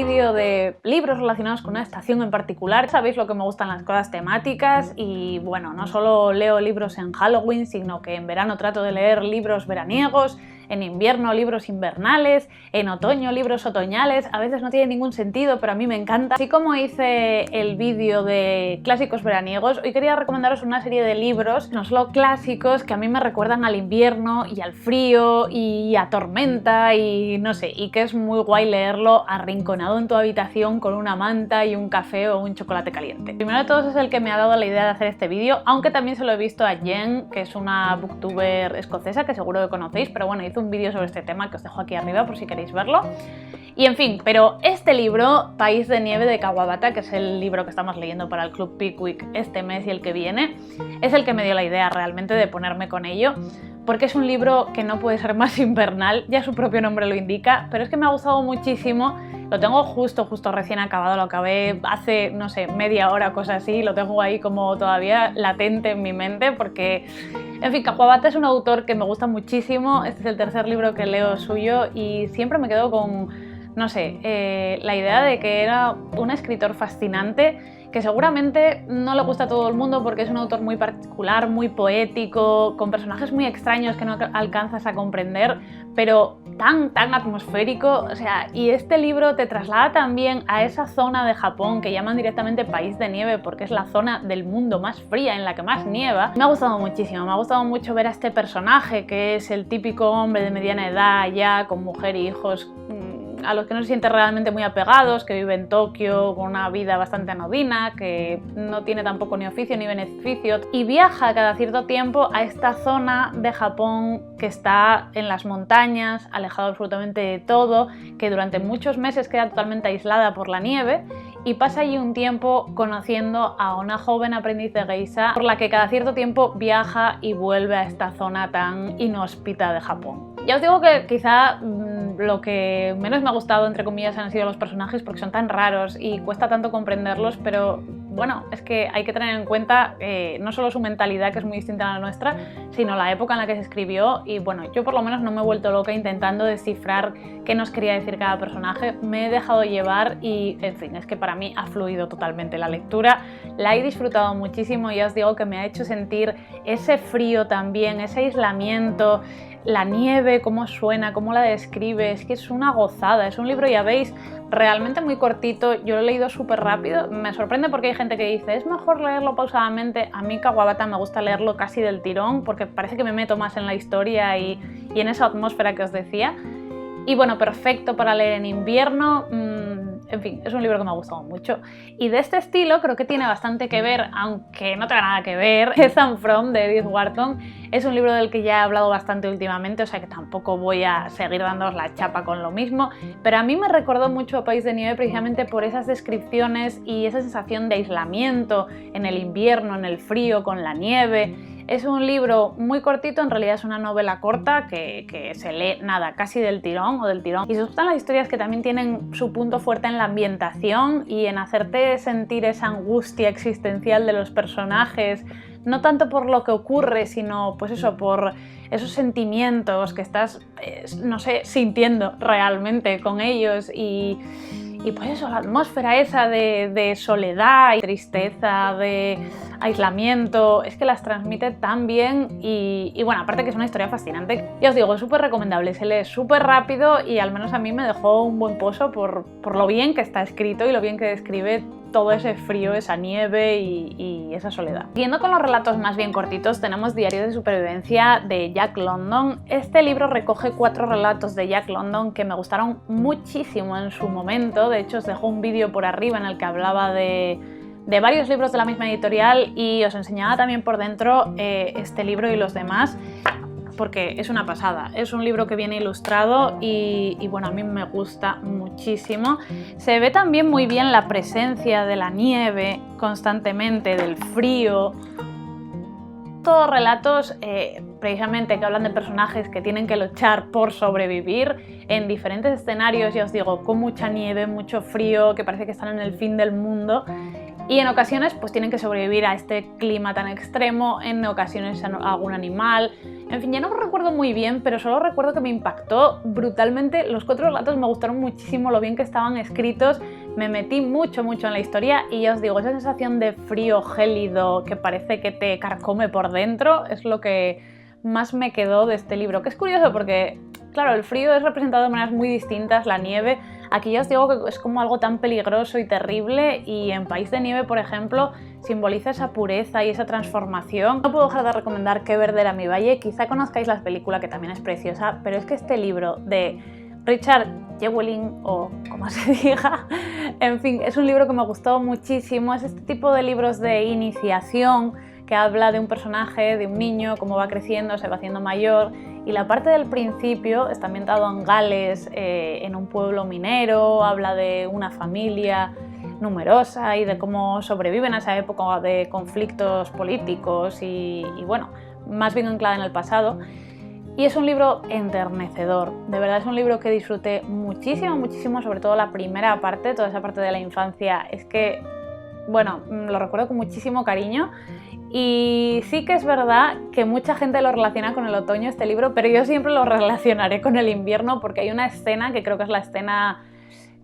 vídeo de libros relacionados con una estación en particular. Sabéis lo que me gustan las cosas temáticas y bueno, no solo leo libros en Halloween, sino que en verano trato de leer libros veraniegos, en invierno libros invernales, en otoño libros otoñales. A veces no tiene ningún sentido, pero a mí me encanta. Así como hice el vídeo de clásicos veraniegos, hoy quería recomendaros una serie de libros, no solo clásicos, que a mí me recuerdan al invierno y al frío y a tormenta y no sé, y que es muy guay leerlo arrinconado en tu habitación con una manta y un café o un chocolate caliente. Primero de todos es el que me ha dado la idea de hacer este vídeo, aunque también se lo he visto a Jen, que es una booktuber escocesa que seguro que conocéis, pero bueno, hizo un vídeo sobre este tema que os dejo aquí arriba por si queréis verlo. Y en fin, pero este libro, País de Nieve de Kawabata, que es el libro que estamos leyendo para el Club Pickwick este mes y el que viene, es el que me dio la idea realmente de ponerme con ello, porque es un libro que no puede ser más invernal, ya su propio nombre lo indica, pero es que me ha gustado muchísimo. Lo tengo justo recién acabado, lo acabé hace, no sé, media hora, cosa así, lo tengo ahí como todavía latente en mi mente porque, en fin, Kawabata es un autor que me gusta muchísimo. Este es el tercer libro que leo suyo y siempre me quedo con, no sé, la idea de que era un escritor fascinante que seguramente no le gusta a todo el mundo porque es un autor muy particular, muy poético, con personajes muy extraños que no alcanzas a comprender, pero tan atmosférico. O sea, y este libro te traslada también a esa zona de Japón que llaman directamente País de Nieve porque es la zona del mundo más fría, en la que más nieva. Me ha gustado muchísimo, me ha gustado mucho ver a este personaje que es el típico hombre de mediana edad ya, con mujer y hijos, a los que no se sienten realmente muy apegados, que vive en Tokio con una vida bastante anodina, que no tiene tampoco ni oficio ni beneficio, y viaja cada cierto tiempo a esta zona de Japón que está en las montañas, alejado absolutamente de todo, que durante muchos meses queda totalmente aislada por la nieve, y pasa allí un tiempo conociendo a una joven aprendiz de geisha por la que cada cierto tiempo viaja y vuelve a esta zona tan inhóspita de Japón. Ya os digo que quizá lo que menos me ha gustado, entre comillas, han sido los personajes porque son tan raros y cuesta tanto comprenderlos, pero bueno, es que hay que tener en cuenta no solo su mentalidad, que es muy distinta a la nuestra, sino la época en la que se escribió. Y bueno, yo por lo menos no me he vuelto loca intentando descifrar qué nos quería decir cada personaje. Me he dejado llevar y, en fin, es que para mí ha fluido totalmente la lectura. La he disfrutado muchísimo y ya os digo que me ha hecho sentir ese frío también, ese aislamiento, la nieve, cómo suena, cómo la describe. Es que es una gozada. Es un libro, ya veis, realmente muy cortito. Yo lo he leído súper rápido. Me sorprende porque hay gente que dice es mejor leerlo pausadamente. A mí Kawabata me gusta leerlo casi del tirón porque parece que me meto más en la historia y en esa atmósfera que os decía. Y bueno, perfecto para leer en invierno. En fin, es un libro que me ha gustado mucho. Y de este estilo creo que tiene bastante que ver, aunque no tenga nada que ver, es I'm From, de Edith Wharton. Es un libro del que ya he hablado bastante últimamente, o sea que tampoco voy a seguir dándoos la chapa con lo mismo, pero a mí me recordó mucho a País de Nieve precisamente por esas descripciones y esa sensación de aislamiento en el invierno, en el frío, con la nieve. Es un libro muy cortito, en realidad es una novela corta que se lee nada, casi del tirón o del tirón. Y se gustan las historias que también tienen su punto fuerte en la ambientación y en hacerte sentir esa angustia existencial de los personajes, no tanto por lo que ocurre, sino pues eso, por esos sentimientos que estás, no sé, sintiendo realmente con ellos y pues eso, la atmósfera esa de soledad y tristeza, de aislamiento, es que las transmite tan bien y bueno, aparte que es una historia fascinante. Ya os digo, es súper recomendable, se lee súper rápido y al menos a mí me dejó un buen pozo por lo bien que está escrito y lo bien que describe todo ese frío, esa nieve y esa soledad. Siguiendo con los relatos más bien cortitos, tenemos Diario de supervivencia de Jack London. Este libro recoge 4 relatos de Jack London que me gustaron muchísimo en su momento. De hecho, os dejo un vídeo por arriba en el que hablaba de varios libros de la misma editorial y os enseñaba también por dentro este libro y los demás, porque es una pasada. Es un libro que viene ilustrado y bueno, a mí me gusta muchísimo. Se ve también muy bien la presencia de la nieve constantemente, del frío. Todos relatos precisamente que hablan de personajes que tienen que luchar por sobrevivir en diferentes escenarios, ya os digo, con mucha nieve, mucho frío, que parece que están en el fin del mundo. y en ocasiones pues tienen que sobrevivir a este clima tan extremo, en ocasiones a algún animal. En fin, ya no recuerdo muy bien, pero solo recuerdo que me impactó brutalmente. Los 4 relatos me gustaron muchísimo lo bien que estaban escritos, me metí mucho en la historia y ya os digo, esa sensación de frío gélido que parece que te carcome por dentro es lo que más me quedó de este libro, que es curioso porque, claro, el frío es representado de maneras muy distintas, la nieve. Aquí ya os digo que es como algo tan peligroso y terrible, y en País de Nieve, por ejemplo, simboliza esa pureza y esa transformación. No puedo dejar de recomendar Qué verde era mi valle. Quizá conozcáis la película, que también es preciosa, pero es que este libro de Richard Llewellyn, o como se diga, en fin, es un libro que me gustó muchísimo. Es este tipo de libros de iniciación que habla de un personaje, de un niño, cómo va creciendo, se va haciendo mayor, y la parte del principio está ambientado en Gales, en un pueblo minero, habla de una familia numerosa y de cómo sobreviven a esa época de conflictos políticos y bueno, más bien anclada en el pasado. Y es un libro enternecedor, de verdad es un libro que disfruté muchísimo, sobre todo la primera parte, toda esa parte de la infancia, es que, bueno, lo recuerdo con muchísimo cariño. Y sí que es verdad que mucha gente lo relaciona con el otoño, este libro, pero yo siempre lo relacionaré con el invierno, porque hay una escena que creo que es la escena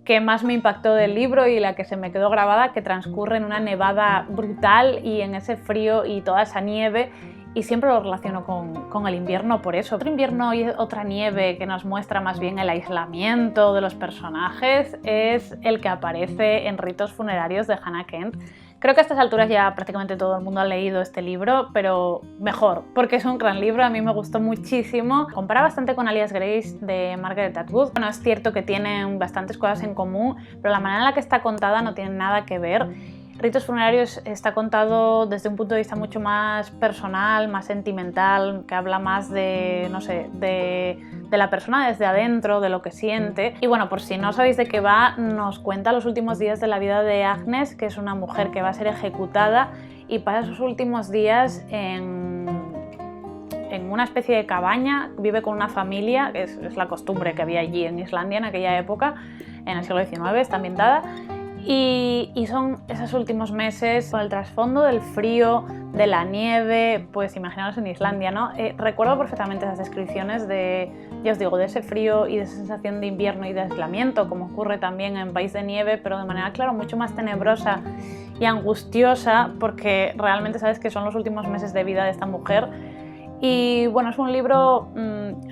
que más me impactó del libro y la que se me quedó grabada, que transcurre en una nevada brutal y en ese frío y toda esa nieve, y siempre lo relaciono con el invierno por eso. Otro invierno y otra nieve que nos muestra más bien el aislamiento de los personajes es el que aparece en Ritos funerarios de Hannah Kent. Creo que a estas alturas ya prácticamente todo el mundo ha leído este libro, pero mejor, porque es un gran libro, a mí me gustó muchísimo. Compara bastante con Alias Grace de Margaret Atwood. Bueno, es cierto que tienen bastantes cosas en común, pero la manera en la que está contada no tiene nada que ver. Ritos funerarios está contado desde un punto de vista mucho más personal, más sentimental, que habla más de, no sé, de la persona desde adentro, de lo que siente. Y bueno, por si no sabéis de qué va, nos cuenta los últimos días de la vida de Agnes, que es una mujer que va a ser ejecutada y pasa sus últimos días en una especie de cabaña, vive con una familia, que es la costumbre que había allí en Islandia en aquella época, en el siglo XIX, está ambientada. Y son esos últimos meses con el trasfondo del frío, de la nieve, pues imaginaos en Islandia, ¿no? Recuerdo perfectamente esas descripciones de, ya os digo, de ese frío y de esa sensación de invierno y de aislamiento, como ocurre también en País de Nieve, pero de manera, claro, mucho más tenebrosa y angustiosa, porque realmente sabes que son los últimos meses de vida de esta mujer. Y bueno, es un libro,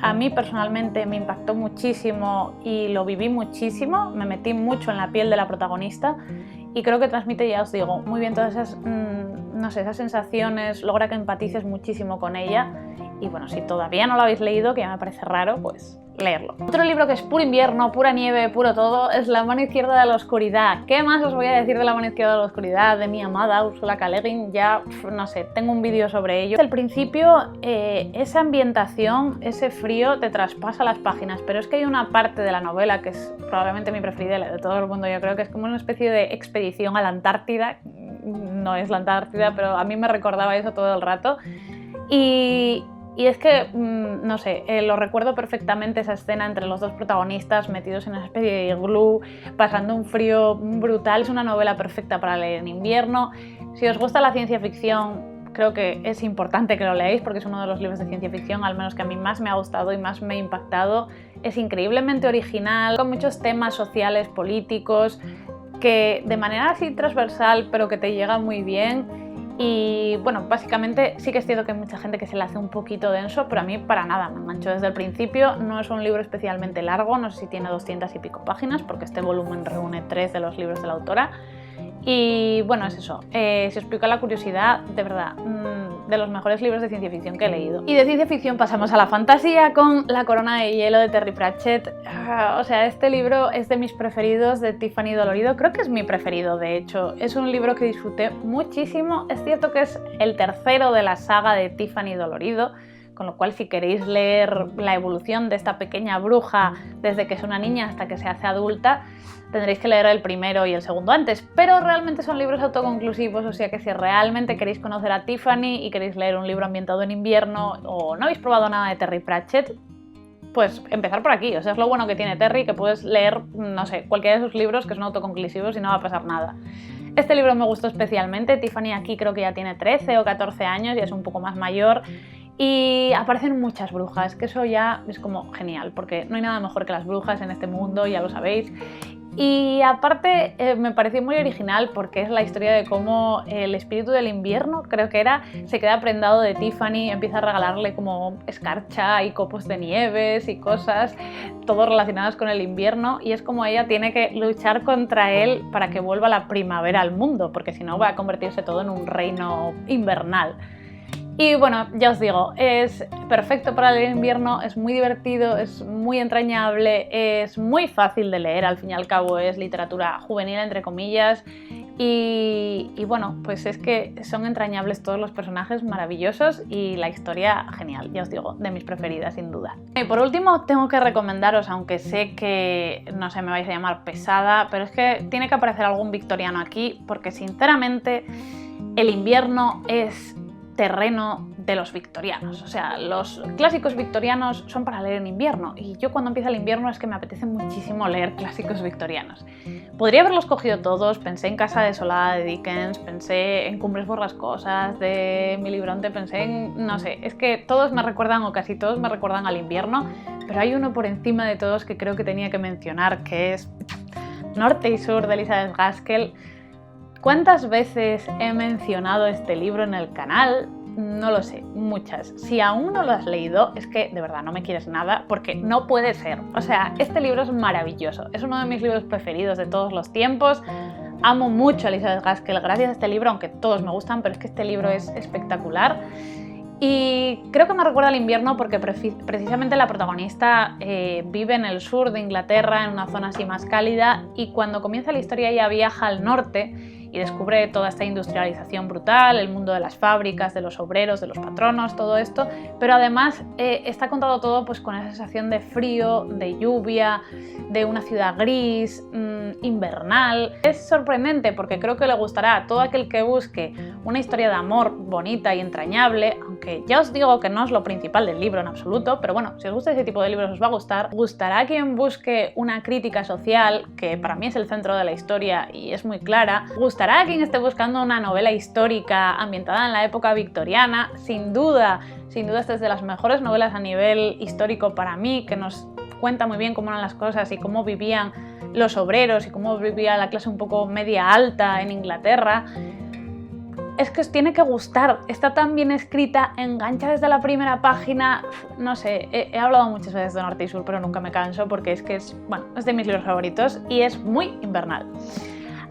a mí personalmente me impactó muchísimo y lo viví muchísimo, me metí mucho en la piel de la protagonista y creo que transmite, ya os digo, muy bien todas esas, no sé, esas sensaciones, logra que empatices muchísimo con ella. Y bueno, si todavía no lo habéis leído, que ya me parece raro, pues leerlo. Otro libro que es puro invierno, pura nieve, puro todo, es La mano izquierda de la oscuridad. ¿Qué más os voy a decir de La mano izquierda de la oscuridad, de mi amada Ursula K. Le Guin? Ya, no sé, tengo un vídeo sobre ello. Al principio, esa ambientación, ese frío te traspasa las páginas, pero es que hay una parte de la novela que es probablemente mi preferida de todo el mundo, yo creo que es como una especie de expedición a la Antártida. No es la Antártida, pero a mí me recordaba eso todo el rato. Y es que, no sé, lo recuerdo perfectamente, esa escena entre los dos protagonistas metidos en una especie de iglú, pasando un frío brutal. Es una novela perfecta para leer en invierno. Si os gusta la ciencia ficción, creo que es importante que lo leáis porque es uno de los libros de ciencia ficción, al menos que a mí más me ha gustado y más me ha impactado. Es increíblemente original, con muchos temas sociales, políticos, que de manera así transversal, pero que te llega muy bien. Y bueno, básicamente sí que es cierto que hay mucha gente que se le hace un poquito denso, pero a mí para nada, me enganchó desde el principio. No es un libro especialmente largo, no sé si tiene 200 y pico páginas, porque este volumen reúne 3 de los libros de la autora. Y bueno, es eso, si os pica la curiosidad, de verdad, de los mejores libros de ciencia ficción que he leído. Y de ciencia ficción pasamos a la fantasía con La corona de hielo de Terry Pratchett. O sea, este libro es de mis preferidos, de Tiffany Dolorido, creo que es mi preferido de hecho. Es un libro que disfruté muchísimo, es cierto que es el tercero de la saga de Tiffany Dolorido, con lo cual si queréis leer la evolución de esta pequeña bruja desde que es una niña hasta que se hace adulta, tendréis que leer el primero y el segundo antes, pero realmente son libros autoconclusivos, o sea que si realmente queréis conocer a Tiffany y queréis leer un libro ambientado en invierno o no habéis probado nada de Terry Pratchett, pues empezar por aquí. O sea, es lo bueno que tiene Terry, que puedes leer, no sé, cualquiera de sus libros que son autoconclusivos y no va a pasar nada. Este libro me gustó especialmente. Tiffany aquí creo que ya tiene 13 o 14 años y es un poco más mayor. Y aparecen muchas brujas, que eso ya es como genial, porque no hay nada mejor que las brujas en este mundo, ya lo sabéis. Y aparte me pareció muy original porque es la historia de cómo el espíritu del invierno, creo que era, se queda prendado de Tiffany, empieza a regalarle como escarcha y copos de nieves y cosas, todo relacionados con el invierno, y es como ella tiene que luchar contra él para que vuelva la primavera al mundo, porque si no va a convertirse todo en un reino invernal. Y bueno, ya os digo, es perfecto para el invierno, es muy divertido, es muy entrañable, es muy fácil de leer, al fin y al cabo es literatura juvenil entre comillas y bueno, pues es que son entrañables todos los personajes, maravillosos, y la historia genial, ya os digo, de mis preferidas sin duda. Y por último tengo que recomendaros, aunque sé que no sé, me vais a llamar pesada, pero es que tiene que aparecer algún victoriano aquí porque sinceramente el invierno es terreno de los victorianos, o sea, los clásicos victorianos son para leer en invierno y yo cuando empieza el invierno es que me apetece muchísimo leer clásicos victorianos. Podría haberlos cogido todos, pensé en Casa Desolada de Dickens, pensé en Cumbres Borrascosas de Emily Bronte, pensé en, no sé, es que todos me recuerdan o casi todos me recuerdan al invierno, pero hay uno por encima de todos que creo que tenía que mencionar, que es Norte y Sur de Elizabeth Gaskell. ¿Cuántas veces he mencionado este libro en el canal? No lo sé, muchas. Si aún no lo has leído, es que de verdad no me quieres nada, porque no puede ser. O sea, este libro es maravilloso, es uno de mis libros preferidos de todos los tiempos. Amo mucho a Elizabeth Gaskell gracias a este libro, aunque todos me gustan, pero es que este libro es espectacular. Y creo que me recuerda al invierno porque precisamente la protagonista vive en el sur de Inglaterra, en una zona así más cálida, y cuando comienza la historia ella viaja al norte y descubre toda esta industrialización brutal, el mundo de las fábricas, de los obreros, de los patronos, todo esto, pero además está contado todo pues con esa sensación de frío, de lluvia, de una ciudad gris, invernal. Es sorprendente porque creo que le gustará a todo aquel que busque una historia de amor bonita y entrañable, aunque ya os digo que no es lo principal del libro en absoluto, pero bueno, si os gusta ese tipo de libros os va a gustar. Gustará a quien busque una crítica social, que para mí es el centro de la historia y es muy clara. Gustará a quien esté buscando una novela histórica ambientada en la época victoriana. Sin duda esta es de las mejores novelas a nivel histórico para mí, que nos cuenta muy bien cómo eran las cosas y cómo vivían los obreros y cómo vivía la clase un poco media alta en Inglaterra. Es que os tiene que gustar, está tan bien escrita, engancha desde la primera página, no sé, he hablado muchas veces de Norte y Sur, pero nunca me canso porque es que es de mis libros favoritos y es muy invernal.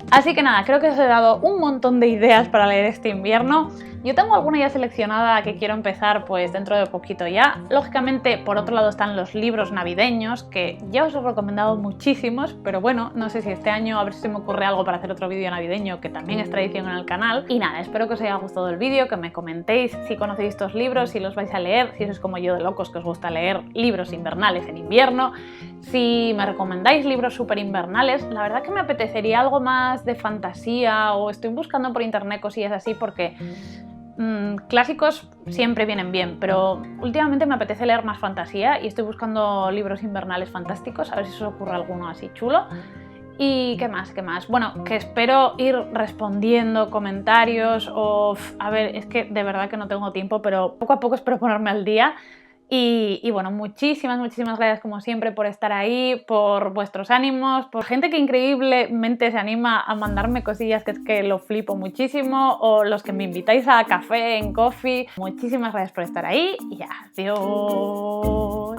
Así que nada, creo que os he dado un montón de ideas para leer este invierno. Yo tengo alguna ya seleccionada que quiero empezar pues dentro de poquito ya. Lógicamente, por otro lado están los libros navideños, que ya os he recomendado muchísimos, pero bueno, no sé si este año a ver si se me ocurre algo para hacer otro vídeo navideño, que también es tradición en el canal. Y nada, espero que os haya gustado el vídeo, que me comentéis si conocéis estos libros, si los vais a leer, si sois como yo de locos que os gusta leer libros invernales en invierno, si me recomendáis libros súper invernales. La verdad que me apetecería algo más de fantasía o estoy buscando por internet cosillas así porque clásicos siempre vienen bien, pero últimamente me apetece leer más fantasía y estoy buscando libros invernales fantásticos, a ver si os ocurre alguno así chulo. ¿Y qué más? Bueno, que espero ir respondiendo comentarios o... A ver, es que de verdad que no tengo tiempo, pero poco a poco espero ponerme al día. Y bueno, muchísimas gracias como siempre por estar ahí, por vuestros ánimos, por gente que increíblemente se anima a mandarme cosillas que es que lo flipo muchísimo, o los que me invitáis a café en Coffee. Muchísimas gracias por estar ahí y adiós.